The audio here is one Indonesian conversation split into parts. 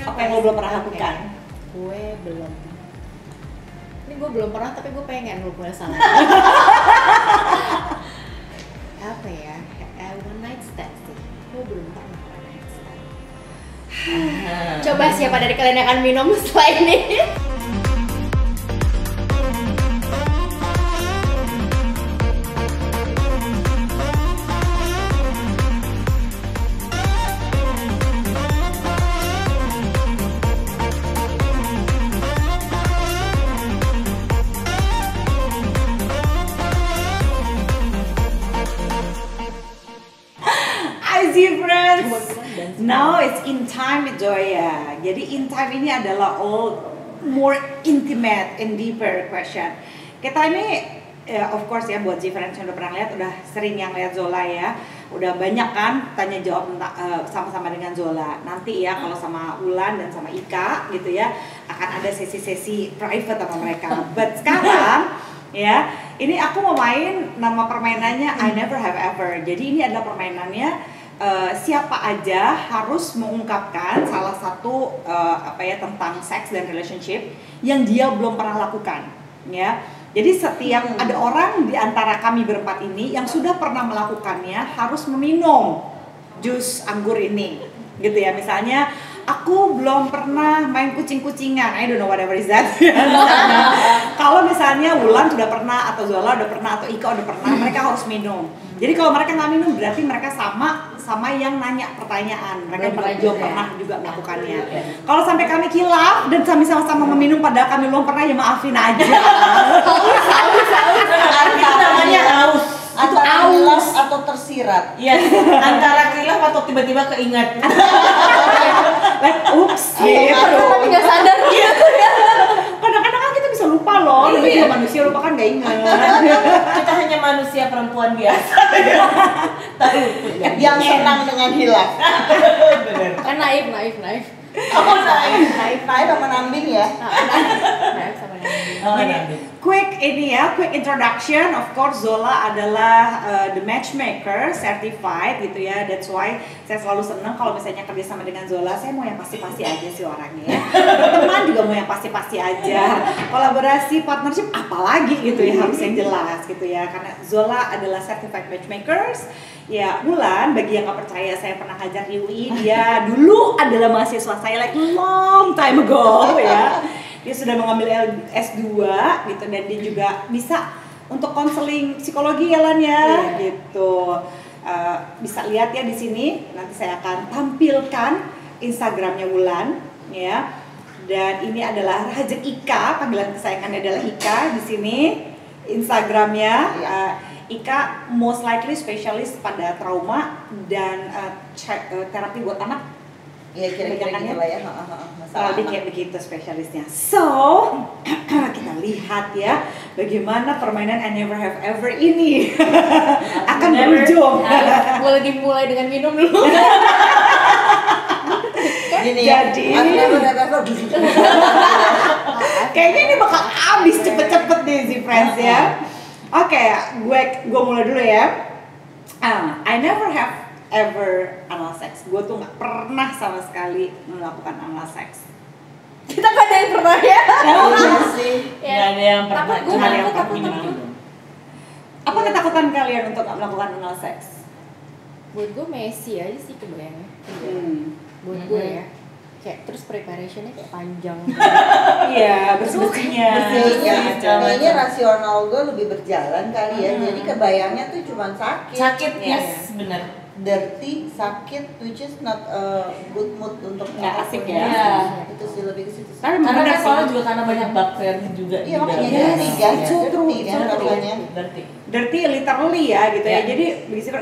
Apa yang lo belum pernah lakukan? Gue belum. Ini gue belum pernah tapi gue pengen lo mulai sama. Apa ya? One night stand sih. Gue belum pernah one night stand. Coba siapa dari kalian yang akan minum setelah ini? Now it's in time with Joya. Jadi in time ini adalah all more intimate and deeper question. Kita ini of course ya buat G-Friends yang udah pernah lihat, udah sering yang lihat Zola ya. Udah banyak kan tanya jawab sama-sama dengan Zola. Nanti ya kalau sama Ulan dan sama Ika gitu ya akan ada sesi-sesi private sama mereka. But sekarang ya ini aku mau main, nama permainannya I Never Have Ever. Jadi ini adalah permainannya siapa aja harus mengungkapkan salah satu tentang seks dan relationship yang dia belum pernah lakukan ya. Jadi setiap ada orang di antara kami berempat ini yang sudah pernah melakukannya harus meminum jus anggur ini gitu ya. Misalnya aku belum pernah main kucing-kucingan, I don't know whatever is that. Kalau misalnya Wulan sudah pernah, atau Zola udah pernah, atau Ika udah pernah, mereka harus minum. Jadi kalau mereka nggak minum berarti mereka sama yang nanya pertanyaan, mereka belum pernah juga melakukannya. Kalau sampai kami kilaf dan kami sama-sama meminum padahal kami belum pernah, ya maafin aja. Haus. Itu namanya haus. Atau kilaf atau tersirat. Iya. Antara kilaf atau tiba-tiba keingat. Ups. Tapi nggak sadar gitu ya. Kadang-kadang kan kita bisa lupa loh. Namanya manusia lupa kan nggak ingat. Kita hanya manusia perempuan biasa. Tahu. Yang senang dengan hilaf. Benar. Kan naif. Kamu naif sama Nambing ya? Naif sama Nambing. Nambing. Quick introduction. Of course Zola adalah the matchmaker certified gitu ya. That's why saya selalu senang kalau misalnya kerja sama dengan Zola. Saya mau yang pasti-pasti aja sih orangnya ya. Teman juga mau yang pasti-pasti aja. Kolaborasi, partnership apalagi gitu ya, harus yang jelas gitu ya. Karena Zola adalah certified matchmakers. Ya, Wulan, bagi yang nggak percaya saya pernah ngajar di UI, dia dulu adalah mahasiswa saya like long time ago ya. Dia sudah mengambil S2 gitu, dan dia juga bisa untuk konseling psikologi ya Lan ya, gitu. Bisa lihat ya di sini, nanti saya akan tampilkan Instagramnya Wulan ya. Dan ini adalah Raja Ika, panggilan kesayangannya adalah Ika di sini Instagramnya. Ika most likely spesialis pada trauma dan terapi buat anak. Iya kira-kira gitu lah ya. Lebih kayak begitu spesialisnya. So kita lihat ya bagaimana permainan I Never Have Ever ini akan berujung. Gue lagi mulai dengan minum dulu. Gini Jadi kayaknya ini bakal habis cepet-cepet nih si friends ya. Oke, gue mulai dulu ya. I never have ever anal sex. Gue tuh nggak pernah sama sekali melakukan anal sex. Kita nggak ada yang pernah ya? Iya sih. Nggak ada yang pernah. Cuma ada yang takut. Apa ketakutan kalian untuk melakukan anal sex? Buat gue Messi aja sih kebayangnya. Buat gue ya. Kayak terus preparationnya kayak panjang. Iya, bersihnya. Kayaknya rasional gue lebih berjalan kali ya. Jadi kebayangnya tuh cuma sakit. Sakit, ya. yes, benar. Dirty, sakit, which is not a good mood untuk nggak asik ya. Iya. Itu sih lebih ke situ. Karena kan soalnya juga karena banyak bakteri juga. Iya di makanya dalamnya. dirty kan, True, dirty kan katanya. Dirty literally ya gitu ya. Jadi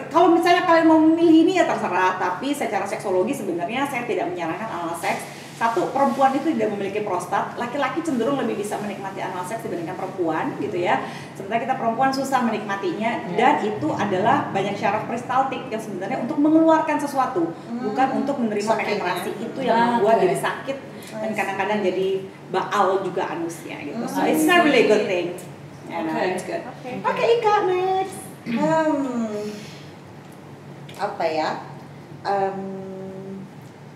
kalau misalnya kalian mau memilih ini ya terserah, tapi secara seksologi sebenarnya saya tidak menyarankan anal seks. Satu, perempuan itu tidak memiliki prostat, laki-laki cenderung lebih bisa menikmati anal seks dibandingkan perempuan gitu ya. Sementara kita perempuan susah menikmatinya, dan itu adalah banyak syaraf peristaltik yang sebenarnya untuk mengeluarkan sesuatu, bukan untuk menerima penetrasi. Itu yang membuat jadi sakit dan kadang-kadang jadi baal juga anusnya gitu. So it's not really a good thing. It's good. Oke, Ika, next. Apa ya?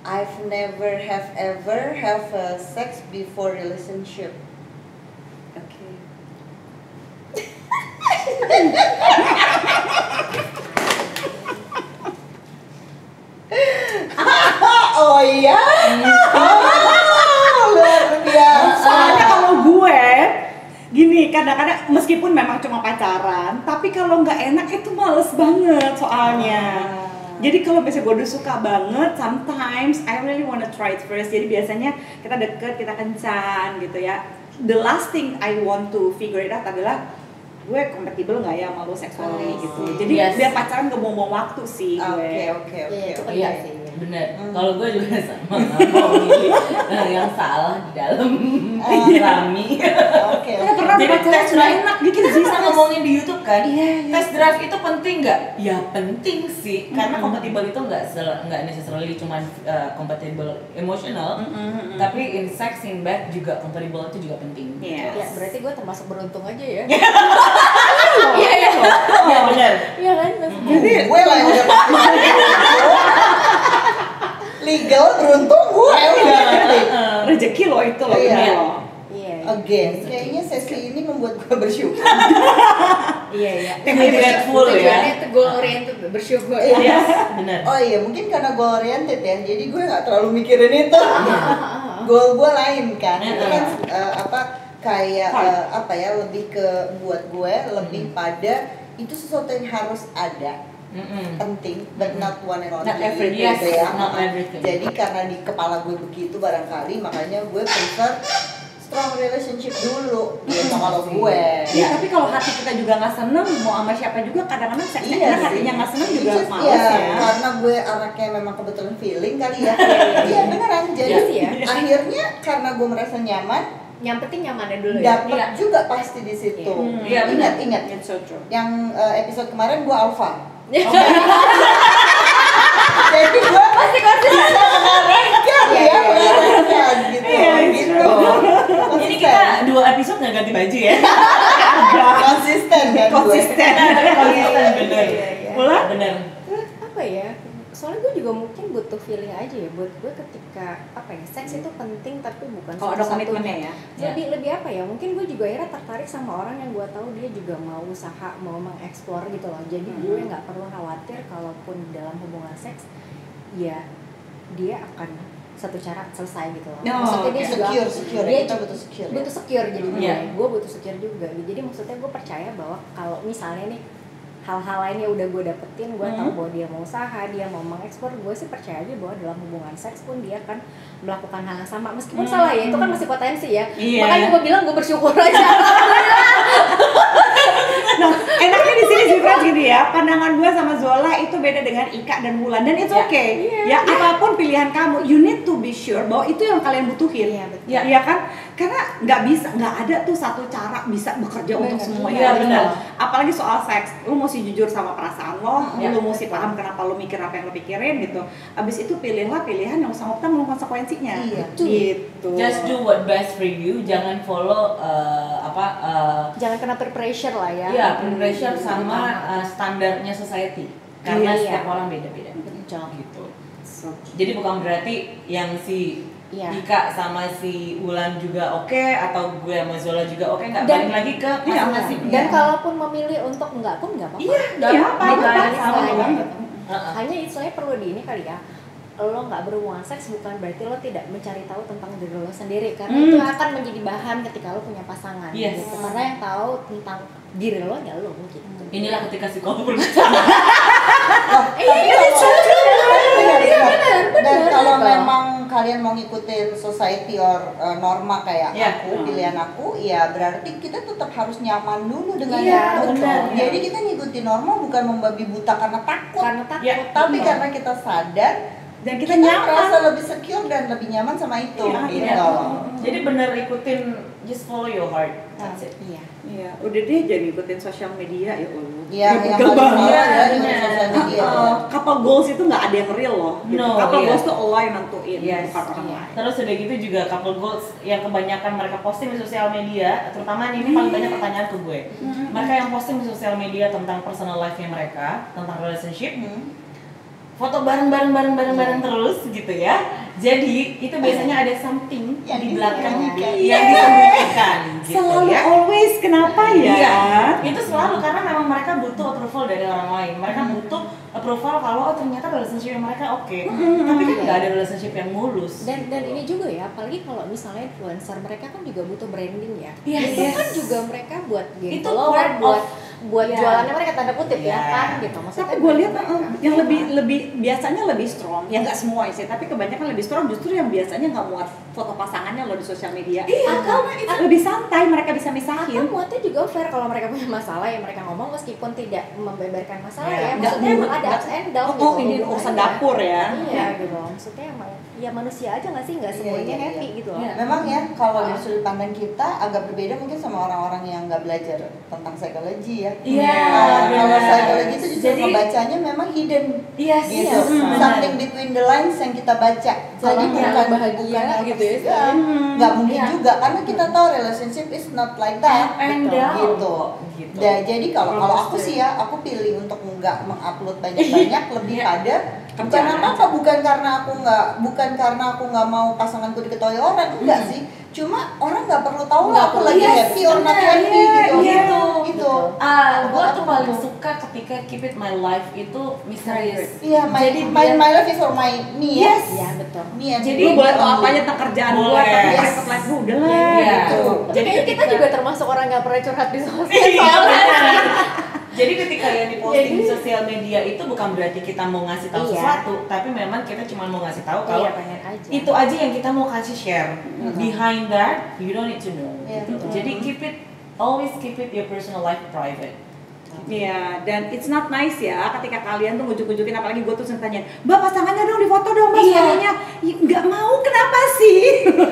I've never have ever have sex before relationship. Oke. Oh iya. Luar biasa. Soalnya kalau gue gini, kadang-kadang meskipun memang cuma pacaran, tapi kalau nggak enak itu males banget soalnya. Jadi kalau misalnya gue udah suka banget, sometimes I really wanna try it first. Jadi biasanya kita deket, kita kencan gitu ya. The last thing I want to figure it out adalah gue kompatibel nggak ya sama lo seksualnya gitu. Jadi Yes. biar pacaran gak buang-buang waktu sih gue. Oke. Iya, itu Iya penting sih. bener. Kalau gue juga sama, mau milih yang salah di dalam rami. Oke. Lo pernah Jadi pacaran tes nggak drive enak kita gitu bisa ngomongin di YouTube kan? Iya. Tes drive itu penting nggak? Ya penting sih, karena kompatibel itu nggak necessarily cuma compatible emotional, tapi in sex in bed juga compatible itu juga penting. Yes. Ya, berarti gue termasuk beruntung aja ya. Iya iya. Iya benar. Iya kan? Jadi gue lah yang udah pasti. Legal beruntung gue udah. Rezeki lo itu lo. Iya. bener lo. Iya. Again, kayaknya sesi ini membuat gue bersyukur. Iya, iya. Grateful ya. Tujuannya itu goal oriented, bersyukur. Yes, benar. Oh iya, mungkin karena goal oriented ya. Jadi gue nggak terlalu mikirin itu. Goal gue lain kan. Itu kan kayak apa ya, lebih ke buat gue lebih pada itu sesuatu yang harus ada. Penting, but not one and only. Not everything. gitu Yes, ya. not everything. Jadi karena di kepala gue begitu barangkali, makanya gue prefer strong relationship dulu gitu kalau gue. Ya, tapi kalau hati kita juga nggak seneng, mau sama siapa juga kadang-kadang seksnya enak, sih. hatinya nggak seneng juga It's just, males ya. karena gue anaknya memang kebetulan feeling kali ya. Iya beneran. Jadi Iya sih ya. akhirnya karena gue merasa nyaman, Yang penting nyamannya dulu ya. dapet Iya. juga pasti di situ. Iya, benar. Ingat It's so true. yang episode kemarin gue alpha. Jadi gue Pasti konsisten. bisa mengarahkan ya, mengarahkan gitu. Gitu. Ini kita 2 episode nggak ganti baju ya? konsisten kan gue. Konsisten. Konsisten bener. Bulan? Bener. Apa ya? Soalnya gue juga mungkin butuh feeling aja ya buat gue ketika apa ya, seks itu penting tapi bukan Kalau ada komitmennya ya. lebih apa ya, mungkin gue juga akhirnya tertarik sama orang yang gue tahu dia juga mau usaha, mau mengeksplor gitu loh. Jadi gue nggak perlu khawatir kalaupun dalam hubungan seks ya dia akan satu cara selesai gitu loh. Oh, Maksudnya dia juga Secure dia ya, kita butuh secure ya. butuh secure jadi Iya. gue butuh secure juga. Jadi maksudnya gue percaya bahwa kalau misalnya nih hal-hal lainnya udah gue dapetin, gue tahu bahwa dia mau usaha, dia mau mengeksplor, gue sih percaya aja bahwa dalam hubungan seks pun dia akan melakukan hal yang sama meskipun salah ya, itu kan masih potensi ya. Iya. Makanya gue bilang gue bersyukur aja. Nah, enaknya di sini sih Frans gini ya, pandangan gue sama Zola itu beda dengan Ika dan Wulan dan it's Ya. okay. Ya, apapun pilihan kamu, you need to be sure bahwa itu yang kalian butuhin. Iya, betul. Ya kan? Karena nggak ada tuh satu cara bisa bekerja untuk semuanya. Iya, gitu. benar. Apalagi soal seks, lu mesti jujur sama perasaan lo, Ya. lu mesti paham kenapa lu mikir apa yang lu pikirin gitu. Abis itu pilihlah pilihan yang sama tanggung konsekuensinya. Iya. Gitu. Just do what best for you. Jangan follow Jangan kena peer pressure lah ya. ya peer pressure sama standarnya society. Karena Iya. setiap orang beda-beda. Betul. Gitu. So, Jadi bukan berarti yang si Iya. Ika sama si Wulan juga oke, atau gue sama Zola juga oke, nggak Dan- balik lagi ke Iya, masing-masing. Dan kalaupun memilih untuk enggak pun enggak apa-apa. Iya, nggak Iya, apa-apa. apa-apa, Nggak ada sama salah. banget. Hanya istilahnya perlu di ini kali ya, lo nggak berhubungan seks bukan berarti lo tidak mencari tahu tentang diri lo sendiri, karena itu akan menjadi bahan ketika lo punya pasangan. Yes. Gitu. Karena yang tahu tentang diri lo ya lo gitu. Inilah ketika psikolog berbicara. Dan kalau memang kalian mau ngikutin society or norma kayak Iya. aku, pilihan aku, ya berarti kita tetap harus nyaman dulu dengan Iya, itu. benar. Jadi kita ngikutin norma bukan membabi buta karena takut, Karena takut. Ya, tapi karena kita sadar dan kita kita nyaman. merasa lebih secure dan lebih nyaman sama itu, Iya, gitu. Iya. Jadi bener ikutin, just follow your heart. That's it. Iya. Iya, udah deh jangan ngikutin sosial media ya Allah. Iya, Gak yang pegel paling banget. parah ya Iya, dengan sosial media. Couple goals itu nggak ada yang real loh. Gitu. No, Couple iya. goals tuh Allah yang nentuin, Yes. bukan orang Iya. lain. Terus udah gitu juga couple goals yang kebanyakan mereka posting di sosial media, terutama ini paling banyak pertanyaan ke gue. Mereka yang posting di sosial media tentang personal life-nya mereka, tentang relationship, foto bareng terus gitu ya. Jadi itu biasanya ada something Yang di belakang disembunyikan. yang disembunyikan gitu Selalu ya. always, kenapa ya? Iya, itu selalu karena memang mereka butuh approval dari orang lain. Mereka butuh approval kalau ternyata relationship mereka oke. Tapi kan nggak ada relationship yang mulus. Dan ini juga ya, apalagi kalau misalnya influencer, mereka kan juga butuh branding ya. Yes, Itu yes. kan juga mereka buat gain Itu follower, part buat Iya. jualannya mereka tanda kutip ya Iya. kan gitu. Maksudnya Tapi gue lihat mereka. yang lebih biasanya lebih strong, ya nggak semua sih, tapi kebanyakan lebih strong justru yang biasanya nggak muat foto pasangannya loh di sosial media. Atau Lebih santai, mereka bisa atau misahin. muatnya juga fair kalau mereka punya masalah ya mereka ngomong meskipun tidak membeberkan masalah Iya. ya. Nggak Maksudnya emang buruk, ada nggak- ups and down Oh, gitu. ini hubungannya. urusan dapur ya. Iya gitu. Maksudnya emang ya manusia aja nggak sih, nggak semuanya Iya, iya, happy iya. gitu loh. Iya. Memang ya, kalau dari sudut pandang kita agak berbeda mungkin sama orang-orang yang nggak belajar tentang psikologi ya. Iya, Kalau benar. psikologi itu justru Jadi- membacanya memang hidden. Yes, Gitu. yes, benar. Something between the lines yang kita baca. Jadi yang bahagia gitu ya. Nggak mungkin Iya. juga karena kita tahu relationship is not like that. Up and Betul. down. Gitu. Gitu. Jadi kalau aku sih ya, aku pilih untuk nggak mengupload banyak-banyak lebih Iya. pada bukan apa bukan karena aku nggak mau pasanganku diketahui orang, enggak sih. Cuma orang nggak perlu tahu lah aku lagi happy or not happy gitu. Gitu. Gitu. Gue tuh paling suka ketika keep it my life itu misterius. Iya, Jadi my biar- life is for my me ya. Iya betul. Me and Jadi Lu me boleh tau only. apa aja tentang kerjaan gue, Boleh. tapi Yes. private life gue udah lah. Iya. Gitu. Tapi Jadi kita ketika- juga termasuk orang nggak pernah curhat di sosmed. Iya, soalnya. benar. Jadi ketika yang diposting di sosial media itu bukan berarti kita mau ngasih tahu Iya. sesuatu, tapi memang kita cuma mau ngasih tahu kalau Iya, pengen aja. itu aja yang kita mau kasih share. Behind that, you don't need to know. Iya, Gitu. betul. Jadi always keep it your personal life private. Iya, dan it's not nice ya ketika kalian tuh ngujuk-ngujukin, apalagi gue tuh sering tanya, Mbak pasangannya dong, di foto dong Mbak Iya. suaminya. Ya, nggak mau, kenapa sih? Gitu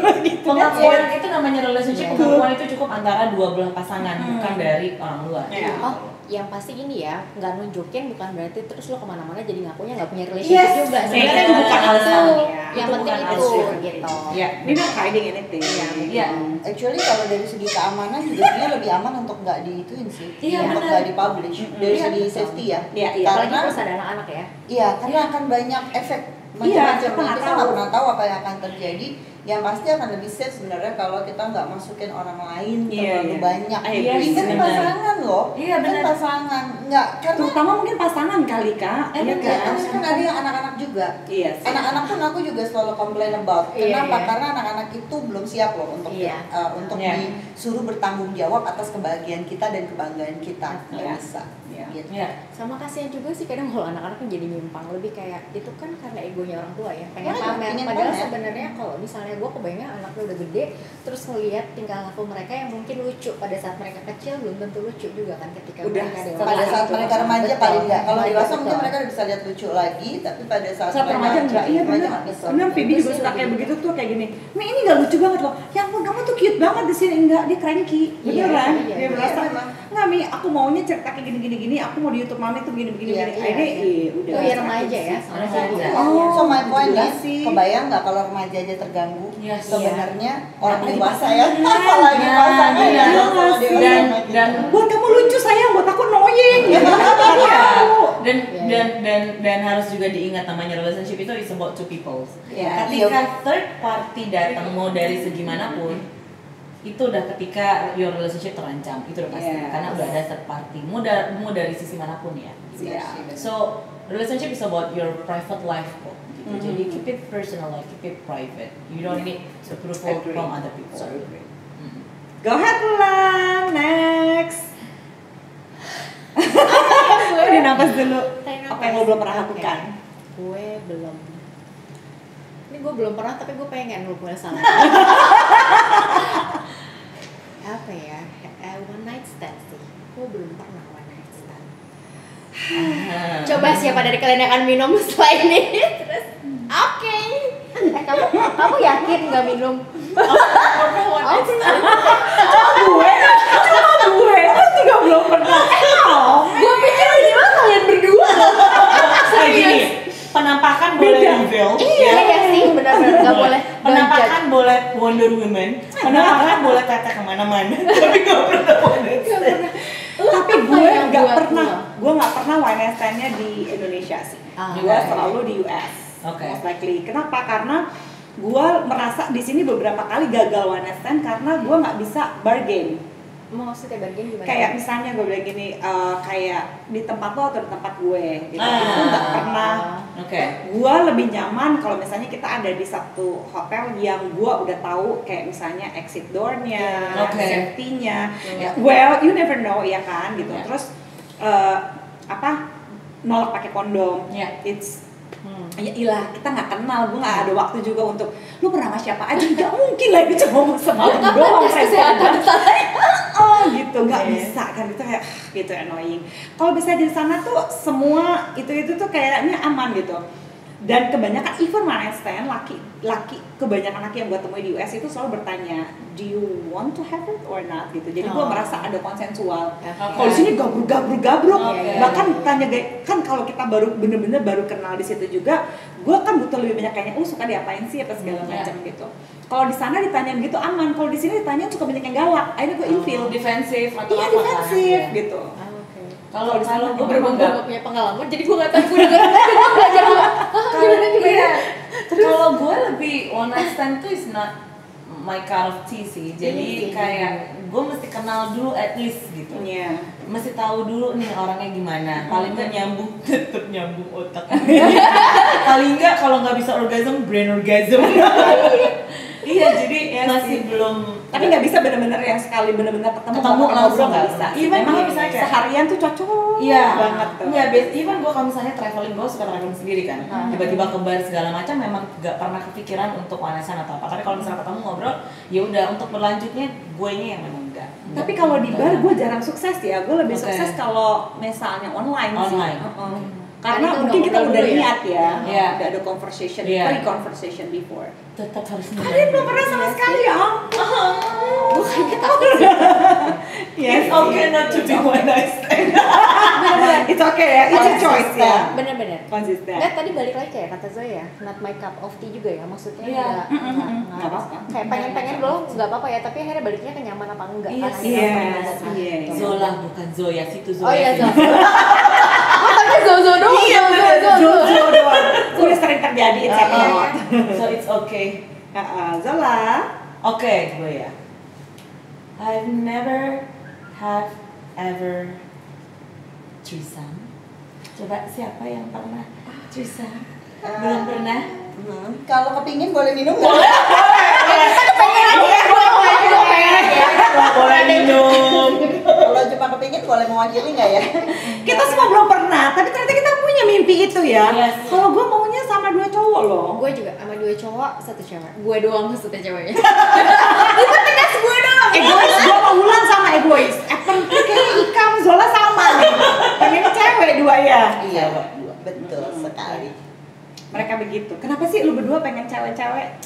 kan. Pengakuan itu namanya relationship, pengakuan itu cukup antara dua belah pasangan, bukan dari orang luar. Iya. Oh, yang pasti gini ya, nggak nunjukin bukan berarti terus lo kemana-mana jadi ngakunya nggak punya relationship Yes. juga. Sebenarnya Sebenarnya itu bukan alasan. Yang Itu penting bukan itu alasan. gitu. Iya. Ini not hiding anything. Iya. Actually kalau dari segi keamanan juga sebenarnya lebih aman untuk nggak diituin sih, Iya, untuk benar. nggak dipublish dari Iya, segi betul. safety ya. Iya, iya. Apalagi Karena terus ada anak-anak ya. iya, karena akan banyak efek Iya, macam-macam. kita nggak Kita tahu. nggak pernah tahu apa yang akan terjadi. Yang pasti akan lebih safe sebenarnya kalau kita nggak masukin orang lain Iya, terlalu iya. banyak. Yes, Even benar. pasangan loh. Iya, Kan benar. pasangan nggak karena Terutama mungkin pasangan kali Kak. Iya Emang ya, kan? tapi kan ada yang anak-anak juga. Iya sih. Anak-anak pun aku juga selalu komplain about. Iya, Kenapa? iya. Karena anak-anak itu belum siap loh untuk Iya. Iya. disuruh bertanggung jawab atas kebahagiaan kita dan kebanggaan kita. Nggak Iya. bisa. Iya. Gitu. Ya, sama kasihan juga sih kadang kalau anak-anak jadi nyimpang, lebih kayak itu kan karena egonya orang tua ya, pengen Iya, pamer. pengen Padahal pamer. sebenarnya kalau misalnya gue kebayang anaknya udah gede, terus ngelihat tingkah laku mereka yang mungkin lucu pada saat mereka kecil, belum tentu lucu juga kan ketika Udah, mereka dewasa. Pada saat gitu. mereka remaja Betul. paling enggak. Kalau Remaja, dewasa mungkin betul. mereka udah bisa lihat lucu lagi, tapi pada saat Saat remaja enggak, iya remaja benar. nggak bisa. Benar, Phoebe Itu juga sih suka lebih kayak gitu. begitu tuh kayak gini. Mi ini nggak lucu banget loh. Ya ampun, kamu tuh cute banget di sini. Enggak, dia cranky. Iya, Beneran. iya, Dia iya, merasa memang. enggak Mi, aku maunya cerita kayak gini. Aku mau di YouTube Mami tuh begini. Iya, Akhirnya udah. Oh iya remaja ya, sama Remaja. sih. Oh, So my point jelas is, sih. kebayang nggak kalau remaja aja terganggu? Yes. Sebenarnya orang Apalagi dewasa ya, pasangan. apalagi Nah, pasangan ya. benar. Kalau dewasa Dan- kayak gitu. dan- Buat kamu lucu sayang, buat aku annoying. Gitu. Iya. Dan Iya. dan harus juga diingat namanya relationship itu is about two people. Iya. Ketika third party datang mau dari segi manapun, itu udah ketika your relationship terancam, itu udah pasti. Yes. Karena udah ada third party, mau dari sisi manapun ya. Iya. So relationship is about your private life kok. Gitu. Jadi keep it personal, like keep it private. You don't need approval Agree. from other people. Mm. Go ahead Ulan, next. Ini napas dulu. Apa yang lo belum pernah lakukan? Gue belum. Ini gue belum pernah tapi gue pengen lu punya salah. Apa ya? One night stand sih. Gue belum pernah one night stand. Coba siapa dari kalian yang akan minum setelah ini? Terus, oke. Kamu yakin nggak minum? Oke. Gue juga belum pernah. Gue pikir minimal kalian berdua. Kayak gini, penampakan boleh reveal, Iya ya sih, benar-benar nggak boleh. penampakan boleh Wonder Woman, penampakan boleh tete kemana-mana, tapi nggak pernah Wonder Woman. Tapi Apa gue yang nggak buat pernah, lo? gue nggak pernah one night stand-nya di Indonesia sih. Ah. Gue selalu di US. Oke. Most likely. Kenapa? Karena gue merasa di sini beberapa kali gagal one night stand karena gue nggak bisa bargain. Maksudnya bargain gimana? Kayak misalnya gue bilang gini, kayak di tempat lo atau di tempat gue, gitu. Itu nggak pernah. Gue lebih nyaman kalau misalnya kita ada di satu hotel yang gue udah tahu kayak misalnya exit door-nya, safety-nya. Well, you never know ya kan, gitu. Terus nolak pakai kondom. It's ya ilah, kita nggak kenal, gue nggak ada waktu juga untuk lu pernah sama siapa aja, nggak mungkin lah itu cuma semalam doang kesehatan gitu, nggak bisa kan, itu kayak gitu annoying. Kalau bisa di sana tuh semua itu tuh kayaknya aman gitu. Dan kebanyakan even one night stand kebanyakan laki yang gue temui di US itu selalu bertanya, do you want to have it or not gitu. Jadi gue merasa ada konsensual. Kalau di sini gabruk. Bahkan tanya kan kalau kita bener-bener baru kenal di situ juga, gue kan butuh lebih banyak kayaknya, suka diapain sih apa segala macam gitu. Kalau di sana ditanyain gitu aman, kalau di sini ditanyain suka banyak yang galak. Akhirnya gue ilfeel defensif atau apa defensif gitu. Kalau gue nggak punya pengalaman, jadi gue nggak tahu, gue udah belajar gimana. Kalau gue lebih one night stand tuh is not my cup of tea sih. Jadi kayak gue mesti kenal dulu at least gitu. Mesti tahu dulu nih orangnya gimana. Paling nggak nyambung, tetep nyambung otak. Paling nggak kalau nggak bisa orgasm, brain orgasm. Iya, jadi masih belum. Tapi nggak bisa benar-benar yang sekali benar-benar ketemu langsung nggak bisa. Memang misalnya kayak seharian tuh cocok banget tuh. Iya, even gue kalau misalnya traveling, gue suka traveling sendiri kan. Tiba-tiba ke bar segala macam, memang nggak pernah kepikiran untuk one night stand atau apa. Tapi kalau misalnya ketemu ngobrol, ya udah untuk berlanjutnya gue yang memang enggak. Tapi kalau di bar gue jarang sukses ya. Gue lebih sukses kalau misalnya online sih. Karena mungkin kita udah lihat ya, udah ada conversation, pre-conversation before. Tetap harus. Kalian belum pernah sama sekali ya? Bukan takut. It's okay not to be one night stand. It's okay ya, it's a choice ya. Bener-bener. Konsisten. Nggak, tadi balik lagi kayak kata Zoe ya, not my cup of tea juga ya, maksudnya nggak apa-apa. Kayak pengen dulu nggak apa-apa ya, tapi akhirnya baliknya ke nyaman apa enggak. Zola bukan Zoya, situ Zoya. Oh iya Zola. Zozo doang. Iya bener, Zozo doang. Udah sering terjadi, it's happening. So it's okay. Zola. Oke, gue ya. I've never have ever threesome. Coba siapa yang pernah threesome? Belum pernah? Kalau kepingin boleh minum nggak? Boleh minum. Kalau cuma kepingin boleh mewakili nggak ya? Kita semua belum pernah, tapi ternyata kita punya mimpi itu ya. Kalau gue maunya sama 2 cowok loh. Gue juga sama 2 cowok, 1 cewek. Gue doang satu ceweknya. Itu tegas gue doang. Egois, gue mau Wulan sama egois. Kayak Ika sama Zola sama nih. Pengen cewek 2 ya. Iya, betul sekali. Mereka begitu. Kenapa sih lu berdua pengen cewek-cewek?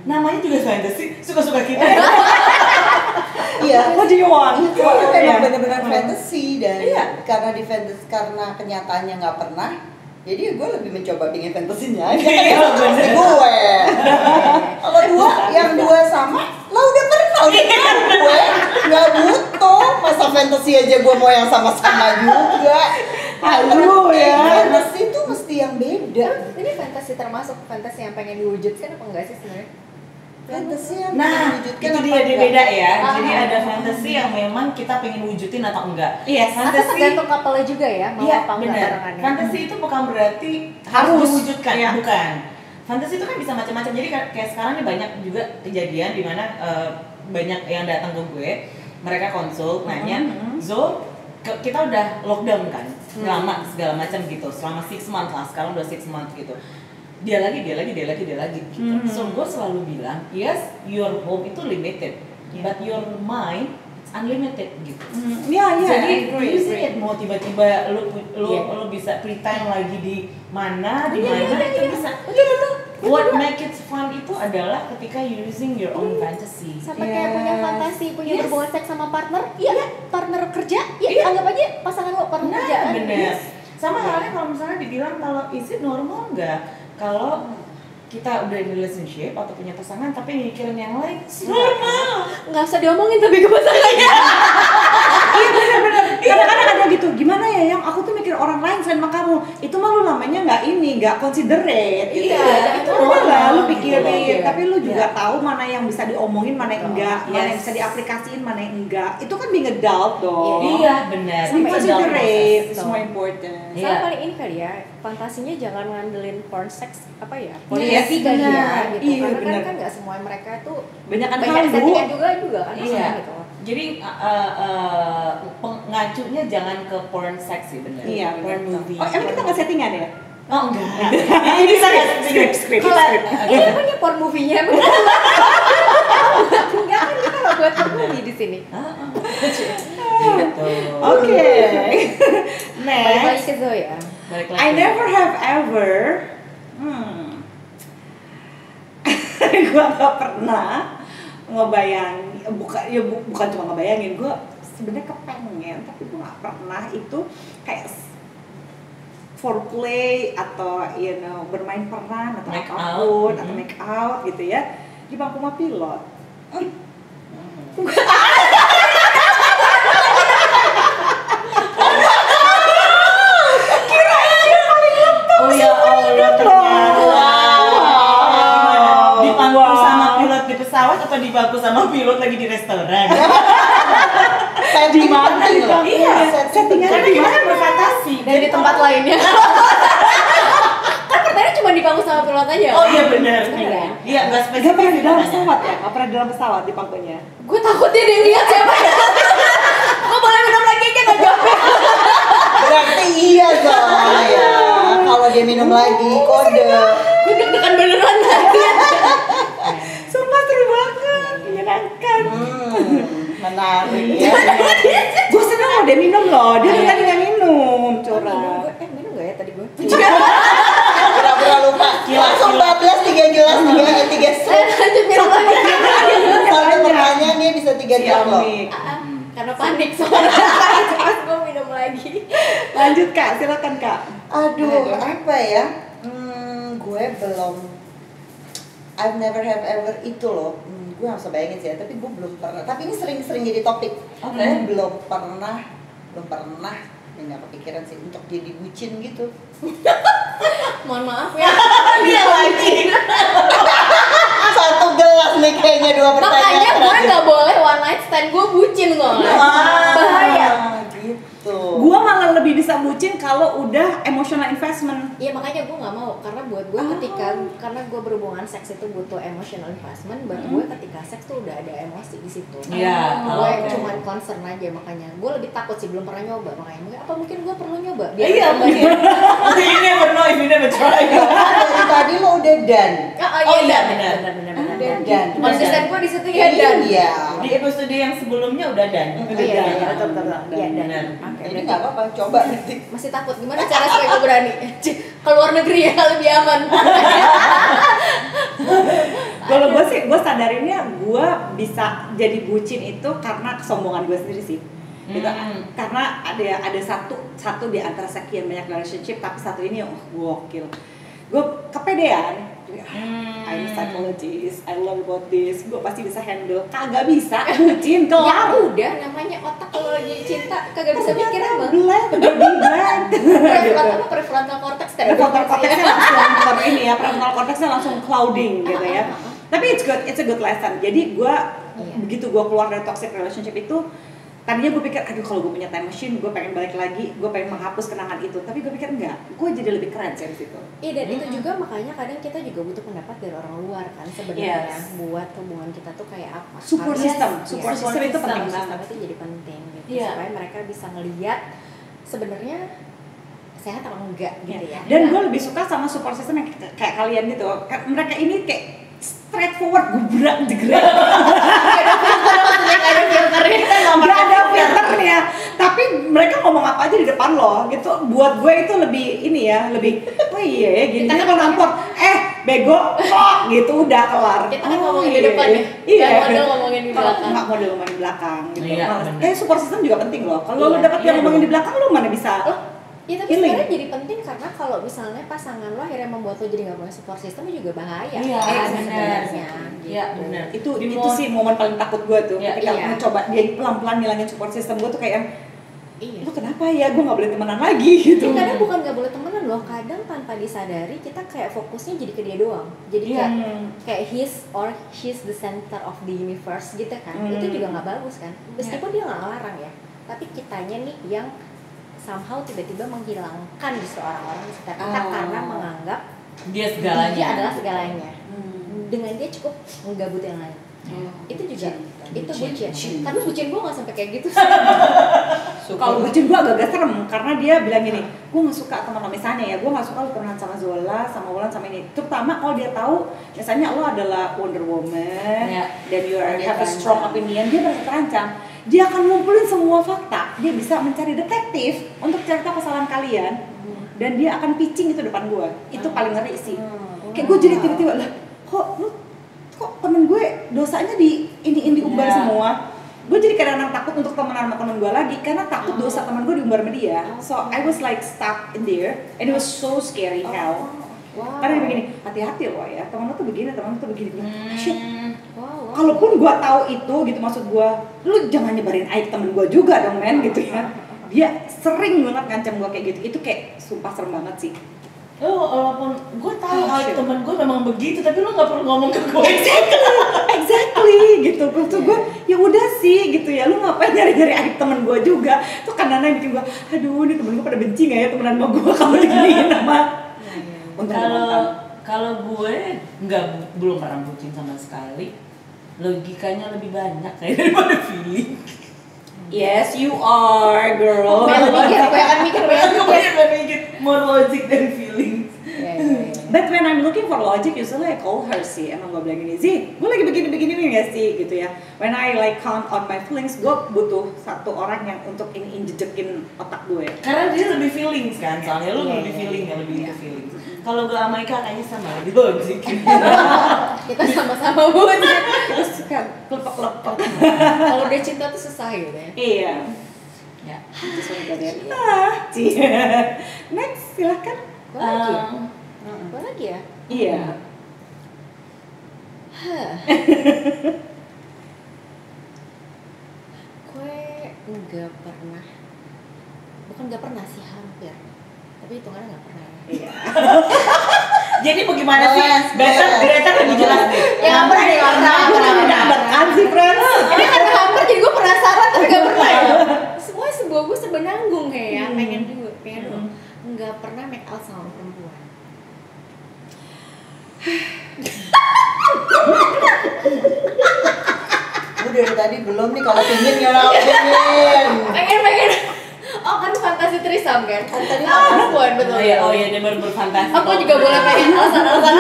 Namanya juga fantasy, suka-suka kita. Iya. What do you want? Itu memang benar-benar fantasy dan karena di fantasy karena kenyataannya nggak pernah. Jadi gue lebih mencoba pingin fantasinya aja. Gue. Kalau yang dua sama, lah udah pernah gue nggak butuh masa fantasi aja gue mau yang sama-sama juga. Halu ya. Fantasi itu mesti yang beda. Ini fantasi termasuk fantasi yang pengen diwujudkan apa enggak sih sebenarnya? Fantasi yang diwujudkan itu dia beda ya. Jadi ada fantasi yang memang kita pengen wujudin atau enggak. Iya, Atau tergantung couple juga ya, mau apa enggak benar. barengannya. Fantasi itu bukan berarti harus diwujudkan, bukan. Fantasi itu kan bisa macam-macam. Jadi kayak sekarang nih banyak juga kejadian di mana banyak yang datang ke gue, mereka konsul nanya, Zo, kita udah lockdown kan, lama segala macam gitu, selama 6 months lah, sekarang udah 6 months gitu. Dia lagi gitu. So gue selalu bilang, yes, your home itu limited, but your mind it's unlimited gitu. Jadi using it, mau tiba-tiba lu bisa pretend lagi di mana itu bisa. What make it fun itu adalah ketika you using your own fantasy. Sama kayak punya fantasi, punya berhubungan seks sama partner, partner kerja, anggap aja pasangan lo partner kerja. Bener. Sama halnya kalau misalnya dibilang kalau is it normal nggak? Kalau kita udah in relationship atau punya pasangan tapi mikirin yang lain, normal. Nggak usah diomongin tapi ke pasangannya. Iya benar-benar. Kadang-kadang ada di gitu, gimana ya yang aku tuh mikir orang lain selain sama kamu, itu mah lu namanya nggak considerate gitu. Iya, Itu lah lu pikirin, gitu. tapi lu juga tahu mana yang bisa diomongin, mana yang enggak, mana yang bisa diaplikasiin, mana yang enggak. Itu kan being adult dong. Iya, benar. Be considerate, it's So. more important. Sama Iya. paling ini kali ya, fantasinya jangan ngandelin porn sex apa ya, porn Yes, juga benar. dia gitu. Iya, Karena benar. kan nggak semua mereka tuh Banyak kan banyak settingan juga kan Iya. gitu. Jadi pengacunya jangan ke porn sex sih benar. Iya, porn movie. Oh, emang kita nggak settingan ya? Oh enggak. Ini bisa nggak Script. Ini punya porn movie-nya emang enggak kan kita nggak buat porn movie di sini. Gitu. Oke. Balik lagi Next. ke Zoya. Balik lagi. I never have ever. Gue gak pernah ngebayangin, bukan cuma ngebayangin, gue sebenarnya kepengen, tapi gue gak pernah itu kayak foreplay atau bermain peran atau Make apapun out. atau make out gitu ya di bangku ma pilot. Oh ya Allah, ternyata. Wow. Di bangku Wow. sama pilot di pesawat atau di bangku sama pilot lagi di restoran? Setting Di mana penting di loh. bangku? Iya, Settingan Karena di kita mana? kan berfantasi. Dan di tempat lainnya. Kan pertanyaan cuma di bangku sama pilot aja. Oh iya benar. Benar. Iya nggak Gak spesifik. pernah di dalam pertanyaan. pesawat ya? Gak pernah di dalam pesawat di bangkunya? Gue takutnya dia lihat siapa ya. Gue boleh minum lagi aja nggak jawab. berarti iya Zoya. Kalau dia minum lagi kode. Gue deg-degan beneran nanti. Sumpah seru banget, menyenangkan. Menarik ya. Gue seneng loh dia minum loh, dia tuh tadi gak minum, curang. Minum gak ya tadi gue? Pura-pura lupa. Langsung 14 3 gelas 3 sip. Lanjut minum lagi. Satu pertanyaan dia bisa 3 jam loh. Ciamik. Karena panik soalnya. Terus gue minum lagi. Lanjut Kak, silakan Kak. Aduh, apa ya? Gue belum. I've never have ever itu loh. Gue nggak bisa bayangin sih ya, tapi gue belum pernah. Tapi ini sering-sering jadi topik. Oke. Belum pernah nggak kepikiran sih untuk jadi bucin gitu. Mohon maaf ya. Dia lagi. Satu gelas nih kayaknya 2 pertanyaan. Makanya gue nggak boleh one night stand, gue bucin kok. Bahaya. Gitu. Gue malah lebih bisa bucin kalau udah emotional investment. Iya makanya gue nggak mau, karena buat gue karena gue berhubungan seks itu butuh emotional investment. Buat gue ketika seks tuh udah ada emosi di situ. Iya, Gue oke. cuman concern aja, makanya gue lebih takut sih, belum pernah nyoba, makanya mungkin gue perlu nyoba. Iya mungkin. You never know if you never try. Dari tadi lo udah done. Oh iya, benar. Udah done. Konsisten gue di situ ya dan. Iya. Di episode yang sebelumnya udah dan. Iya, betul. Dan. Iya dan. Oke. Jadi nggak apa-apa, coba nanti. Masih takut, gimana cara supaya gue berani? Keluar negeri ya lebih aman. Kalau gue sadarinnya gue bisa jadi bucin itu karena kesombongan gue sendiri sih. Gitu. Karena ada satu di antara sekian banyak relationship, tapi satu ini gokil. Gue kepedean. I'm a psychologist, I love about this, gue pasti bisa handle. Kagak bisa bucin, Ya kelar. udah, namanya otak kalau lagi cinta kagak bisa mikir emang. Blank, baby blank. Prefrontal cortex Prefrontal cortexnya langsung ini ya, prefrontal cortexnya langsung clouding gitu ya. Tapi it's a good lesson. Jadi gue begitu gue keluar dari toxic relationship itu, tadinya gue pikir, aduh kalau gue punya time machine, gue pengen balik lagi, gue pengen menghapus kenangan itu. Tapi gue pikir enggak, gue jadi lebih keren sih di situ. Iya, dan itu juga makanya kadang kita juga butuh pendapat dari orang luar kan sebenarnya. Yes. Buat hubungan kita tuh kayak apa. Support Karena- system, Iya, support system itu penting support banget. system itu jadi penting gitu. Iya. Supaya mereka bisa ngeliat sebenarnya sehat apa enggak gitu ya. Dan gue lebih suka sama support system yang kayak kalian gitu. Mereka ini kayak straightforward, gubrak jegrek. Gak ada filternya. Gak ada filternya. Tapi mereka ngomong apa aja di depan lo gitu. Buat gue itu lebih ini ya, lebih oh iya ya gini. Kita kan nampor, bego, kok gitu udah kelar. Kita kan ngomongin di depan ya. Iya. Gak model ngomongin di Kalau belakang. nggak model ngomongin di belakang gitu. Iya, Males. bener. Support system juga penting loh. Kalau lo Iya, dapet yang iya ngomongin dong. di belakang, lo mana bisa? Ya tapi Healing. sebenarnya jadi penting karena kalau misalnya pasangan lo akhirnya membuat lo jadi nggak punya support system juga bahaya. Iya, kan, benar. sebenarnya. Iya, gitu. benar. itu Di itu sih momen paling takut gue tuh Iya, ketika iya. mau coba dia pelan-pelan ngilangin support system gue tuh kayak Iya. Lu kenapa ya gue nggak boleh temenan lagi gitu. Kadang bukan nggak boleh temenan loh, kadang tanpa disadari kita kayak fokusnya jadi ke dia doang. Jadi kayak he's or she's the center of the universe gitu kan. Itu juga nggak bagus kan. Meskipun dia nggak ngelarang ya, tapi kitanya nih yang somehow tiba-tiba menghilangkan justru orang-orang di sekitar kita karena menganggap dia segalanya. dia adalah segalanya. Dengan dia cukup menggabut yang lain. Itu juga itu bucin. Tapi bucin gue nggak sampai kayak gitu sih. Kalau bucin gue agak serem karena dia bilang gini, gue nggak suka teman lo misalnya ya, gue nggak suka lo temenan sama Zola, sama Wulan, sama ini. Terutama kalau dia tahu misalnya lo adalah Wonder Woman dan you have a strong opinion, dia merasa terancam. Dia akan ngumpulin semua fakta, dia bisa mencari detektif untuk cerita kesalahan kalian dan dia akan pitching itu depan gue. Itu paling ngeri sih. Kayak gue jadi tiba-tiba lah, kok temen gue dosanya diumbar semua. Gue jadi kadang-kadang takut untuk temenan sama temen gue lagi karena takut dosa temen gue diumbar sama dia. So I was like stuck in there and it was so scary hell. Karena dia begini, hati-hati loh ya, temen lo tuh begini, temen lo tuh begini. Shit. Kalaupun gue tahu itu gitu, maksud gue, lu jangan nyebarin aib temen gue juga dong men gitu ya. Dia sering banget ngancam gue kayak gitu. Itu kayak sumpah serem banget sih. Walaupun gue tahu temen gue memang begitu, tapi lu nggak perlu ngomong ke gue. Exactly gitu. Maksud gue, ya udah sih gitu ya. Lu ngapain nyari-nyari aib temen gue juga? Tuh kadang-kadang bikin gue, aduh ini temen gue pada benci nggak ya temenan sama gue kalau diginiin sama. Kalau gue belum pernah bucin sama sekali. Logikanya lebih banyak kayak daripada feeling. Yes, you are, girl. Banyak mikir. More logic than feelings. But when I'm looking for logic, usually I call her sih. Emang gue bilang gini, Zee, gue lagi begini nggak sih, gitu ya. When I like count on my feelings, gue butuh satu orang yang untuk jejekin otak gue. Karena dia lebih feelings kan, soalnya lu lebih feeling ya, lebih into feelings. Kalau gue sama Ika kayaknya sama, lebih logic. Kita sama-sama buat. Kita suka lepek-lepek. Kalau udah cinta tuh susah gitu ya. Iya. Ya. Next, silahkan. Gue lagi ya? Iya. Gue nggak pernah. Bukan nggak pernah sih, hampir. Tapi hitungannya nggak pernah. Iya. Jadi bagaimana sih? Better lebih jelas deh. Ya nggak pernah deh, Kan sih, friends. Ini karena hampir jadi gue penasaran tapi nggak pernah ya. Semuanya gue sebenanggung kayak ya, pengen dulu. Nggak pernah make out sama perempuan. Gue dari tadi belum nih, kalau pingin ngelakuin. Pengen. Oh kan fantasi trisam kan? Tadi perempuan betul. Oh iya, dia baru berfantasi. Aku juga boleh pengen alasan-alasan.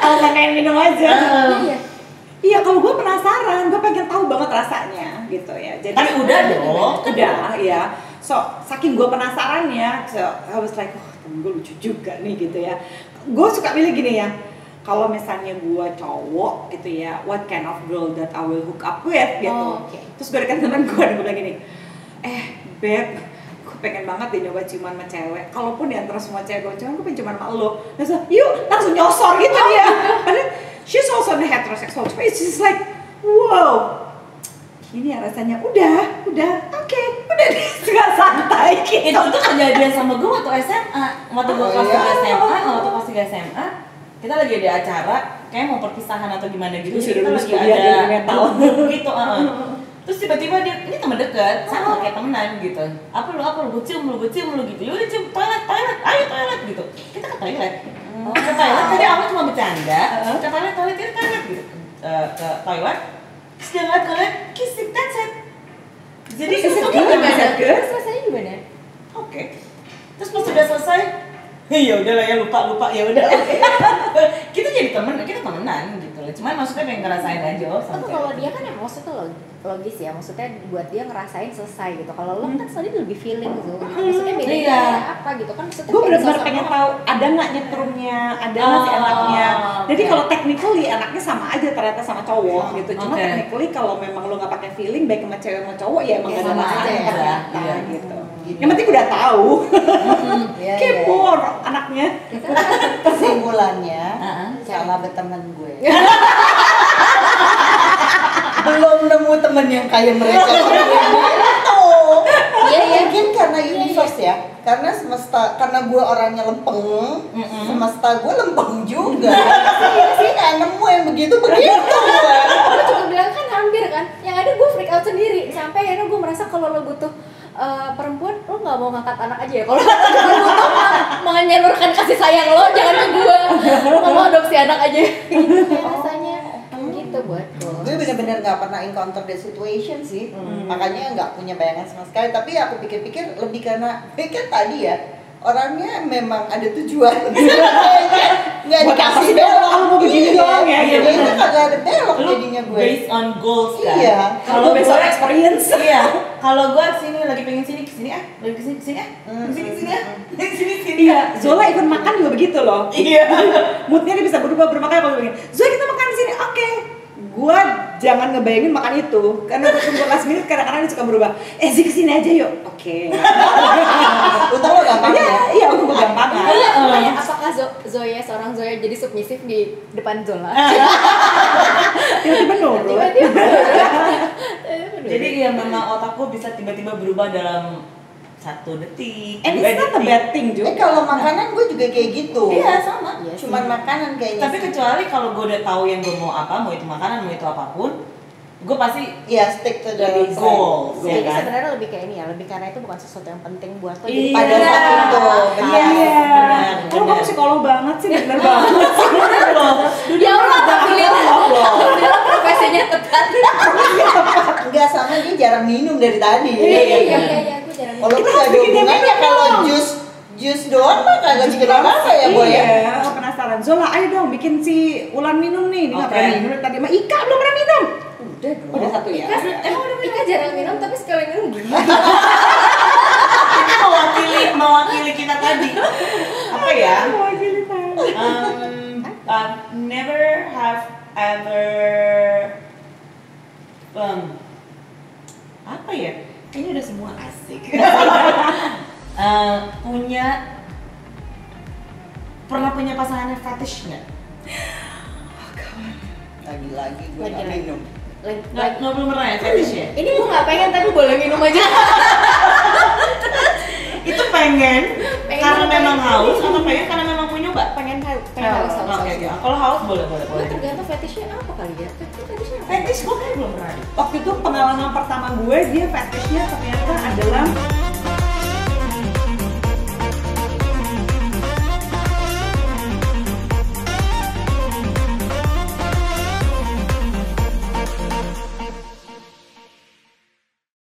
Alasan pengen minum aja. Iya. Iya, kalau gue penasaran, gue pengen tahu banget rasanya gitu ya. Jadi Tapi udah dong. Udah ya. So, saking gue penasarannya, so I was like, temen gue lucu juga nih gitu ya. Gue suka pilih gini ya. Kalau misalnya gue cowok gitu ya, what kind of girl that I will hook up with gitu. Oh, okay. Terus gue dekat temen gue dan gue bilang gini, beb, gue pengen banget deh nyoba ciuman sama cewek. Kalaupun di antara semua cewek gue pengen ciuman sama lo. Terus yuk langsung nyosor gitu dia. Padahal she's also a heterosexual, but it's just like, wow. Ini ya rasanya udah, oke, udah deh, nggak santai gitu. Itu tuh kejadian sama gue waktu SMA. Waktu gue kelas 3 SMA, kita lagi ada acara, kayak mau perpisahan atau gimana gitu. Sudah Kita lulus lagi kuliah ada jadi metal gitu. Terus tiba-tiba dia, ini teman dekat, sama kayak temenan gitu. Apa lu, gue cium lu gitu. Yaudah cium, toilet, ayo toilet gitu. Kita ke toilet. Ke toilet, tadi awal cuma bercanda. Ke toilet gitu. Ke toilet. Terus dia ngeliat kalian kissing, that's it. Jadi Terus selesainya gimana? Oke. Terus pas sudah selesai, ya udahlah ya lupa ya udah. Kita jadi temenan gitu loh. Cuman maksudnya pengen ngerasain aja sama Kalau dia kan maksudnya logis ya, maksudnya buat dia ngerasain selesai gitu. Kalau lo kan soalnya lebih feeling gitu. Maksudnya bedanya apa gitu kan, maksudnya gue benar-benar pengen tahu ada nggak nyetrumnya, ada nggak sih enaknya. Jadi kalau technically enaknya sama aja ternyata sama cowok gitu. Cuma technically kalau memang lo nggak pakai feeling baik sama cewek sama cowok ya emang nggak ada masalah ternyata gitu. Yang penting udah tahu. Kepo anaknya. Kesimpulannya salah berteman gue. Belum nemu temen yang kayak mereka. karena gue orangnya lempeng, semesta gue lempeng juga. Sih nggak nemu yang begitu gue. Gue juga bilang kan hampir kan, yang ada gue freak out sendiri sampai akhirnya gue merasa kalau lo butuh perempuan, lo nggak mau ngangkat anak aja ya. Kalau lo butuh menyalurkan kasih sayang lo, jangan ke gue. Lo mau adopsi anak aja. Gitu rasanya. Gitu buat gue bener-bener nggak pernah encounter the situation sih, makanya nggak punya bayangan sama sekali. Tapi aku pikir-pikir lebih karena kan tadi ya orangnya memang ada tujuan, nggak dikasih belok mau begini doang ya, gitu. Itu kagak ada belok jadinya gue. Based on goals kan. Iya. Kalau besok experience. Iya. Kalau gue sini lagi pengen sini kesini lagi kesini kesini sini. Iya, Zola even makan juga begitu loh. Iya. Moodnya dia bisa berubah makanya kalau pengen Zola kita makan di sini, oke. Gua jangan ngebayangin makan itu karena gue tunggu last minute kadang-kadang dia suka berubah. Zi kesini aja yuk. Oke. Untung lo gampang ya. Iya, untung gue gampang. Apakah Zoya seorang Zoya jadi submisif di depan Zola? Tiba-tiba nurut. Jadi ya memang otakku bisa tiba-tiba berubah dalam 1 detik. And it's not a bad thing juga. Kalau makanan gue juga kayak gitu. Iya sama. Iya, Cuman makanan kayaknya. Tapi kecuali kalau gue udah tahu yang gue mau apa, mau itu makanan, mau itu apapun, gue pasti ya stick to the goals. Jadi Ya kan? sebenarnya lebih kayak ini ya, lebih karena itu bukan sesuatu yang penting buat lo. Iya. pada saat itu. Iya. Benar. Kalau kamu psikolog banget sih, bener banget. Ya Allah, alhamdulillah profesinya tepat. Enggak, sama dia jarang minum dari tadi. Iya, gue jarang. Kalau nggak ada hubungannya, kalau jus doang mah kagak bikin apa-apa ya boy ya. Iya, aku penasaran. Zola, ayo dong bikin si Ulan minum nih. Dia nggak Oke. pernah minum tadi. Sama Ika belum pernah minum. Udah Satu ya. Ika jarang minum tapi sekali minum gimana? Itu mewakili kita tadi. Apa ya? Never have ever apa ya? Ini udah semua asik. Pernah punya pasangan yang fetish nggak? Lagi-lagi gue nggak Lagi-lagi. minum. Nggak belum pernah ya fetish ya? Ini gue nggak pengen tapi boleh minum aja. Itu pengen karena minum, memang pengen. haus atau pengen karena memang mau nyoba? Pengen haus. Oke. Kalau haus boleh. Gue tergantung fetishnya apa kali ya. Fetishnya apa? Fetish gue kayak belum pernah deh. Waktu itu pengalaman pertama gue, dia fetishnya ternyata adalah